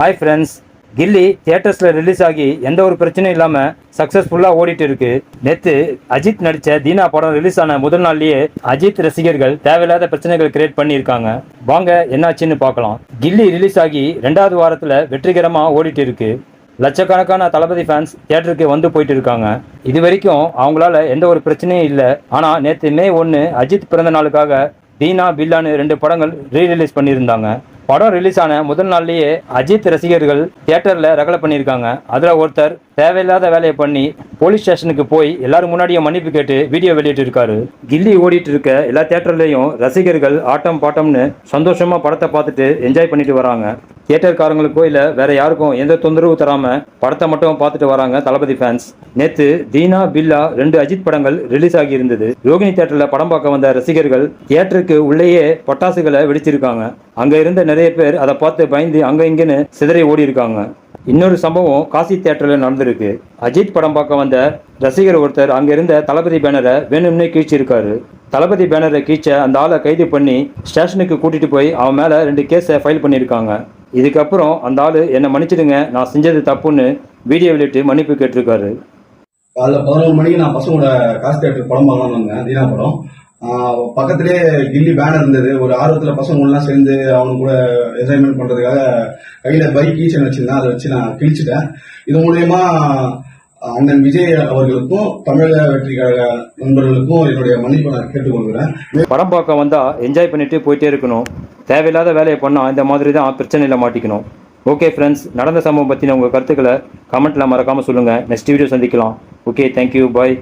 Hi friends, கில்லி தியேட்டர்ஸில் release ஆகி எந்த ஒரு பிரச்சனையும் இல்லாமல் சக்ஸஸ்ஃபுல்லாக ஓடிட்டு இருக்கு. நேற்று அஜித் நடித்த தீனா படம் ரிலீஸ் ஆன முதல் நாள்லயே அஜித் ரசிகர்கள் தேவையில்லாத பிரச்சனைகள் கிரியேட் பண்ணியிருக்காங்க. வாங்க என்னாச்சுன்னு பார்க்கலாம். கில்லி ரிலீஸ் ஆகி 2வது வாரத்தில் வெற்றிகரமாக ஓடிட்டு இருக்கு. லட்சக்கணக்கான தளபதி ஃபேன்ஸ் தியேட்டருக்கு வந்து போயிட்டு இருக்காங்க. இது வரைக்கும் அவங்களால எந்த ஒரு பிரச்சனையும் இல்லை. ஆனால் நேற்று மே 1 அஜித் பிறந்த நாளுக்காக தீனா பில்லான்னு 2 படங்கள் ரீரிலீஸ் பண்ணியிருந்தாங்க. படம் ரிலீஸ் ஆன முதல் நாள்லயே அஜித் ரசிகர்கள் தியேட்டர்ல ரகலை பண்ணியிருக்காங்க. அதுல ஒருத்தர் தேவையில்லாத வேலையை பண்ணி போலீஸ் ஸ்டேஷனுக்கு போய் எல்லாரும் முன்னாடியும் மன்னிப்பு கேட்டு வீடியோ வெளியிட்டு இருக்காரு. கில்லி ஓடிட்டு இருக்க எல்லா தியேட்டர்லயும் ரசிகர்கள் ஆட்டம் பாட்டம்னு சந்தோஷமா படத்தை பார்த்துட்டு என்ஜாய் பண்ணிட்டு வராங்க. தியேட்டர்காரங்களுக்கோ இல்ல வேற யாருக்கும் எந்த தொந்தரவு தராம படத்தை மட்டும் பார்த்துட்டு வராங்க தளபதி ஃபேன்ஸ். நேத்து தீனா பில்லா 2 அஜித் படங்கள் ரிலீஸ் ஆகி இருந்தது. ரோகிணி தியேட்டர்ல படம் பார்க்க வந்த ரசிகர்கள் தியேட்டருக்கு உள்ளேயே பட்டாசுகளை வெடிச்சிருக்காங்க. அங்க இருந்த நிறைய பேர் அதை பார்த்து பயந்து அங்க இங்கன்னு சிதறி ஓடி இருக்காங்க. இன்னொரு சம்பவம் காசி தியேட்டர்ல நடந்திருக்கு. அஜித் படம் பார்க்க வந்த ரசிகர் ஒருத்தர் அங்க இருந்த தளபதி பேனரை வேணும்னே கீழ்ச்சிருக்காரு. தளபதி பேனரை கீழ்ச்ச அந்த ஆளை கைது பண்ணி ஸ்டேஷனுக்கு கூட்டிட்டு போய் அவன் மேல 2 கேஸை ஃபைல் பண்ணியிருக்காங்க. இதுக்கப்புறம் அந்த ஆளு என்னை மன்னிச்சிடுங்க, நான் செஞ்சது தப்புன்னு வீடியோ வெளியிட்டு மன்னிப்பு கேட்டிருக்காரு. காலைல 11 மணிக்கு நான் பசங்களோட காசு தியேட்டர் படம் பார்க்கலாம்னு வந்தேன். தீனா படம் பக்கத்திலே கில்லி பேனர் இருந்தது. ஒரு ஆர்வத்தில் பசங்க எல்லாம் சேர்ந்து அவங்க கூட என்ஜாய்மெண்ட் பண்றதுக்காக கையில பைக் கீச்சன் வச்சிருந்தேன். அதை வச்சு நான் கிழிச்சிட்டேன். இது மூலயமா அண்ணன் விஜய் அவர்களுக்கும் தமிழக வெற்றி கழக நண்பர்களுக்கும் என்னுடைய மன்னிப்பை நான் கேட்டுக்கொள்கிறேன். படம் பார்க்க வந்தா என்ஜாய் பண்ணிட்டு போயிட்டே இருக்கணும். தேவையில்லாத வேலையை பண்ணா இந்த மாதிரி தான் பிரச்சனையில மாட்டிக்கணும். ஓகே ஃப்ரெண்ட்ஸ், நடந்த சம்பவம் பற்றின உங்கள் கருத்துக்களை கமெண்ட்டில் மறக்காமல் சொல்லுங்கள். நெக்ஸ்ட் வீடியோ சந்திக்கலாம். ஓகே, தேங்க்யூ, பாய்.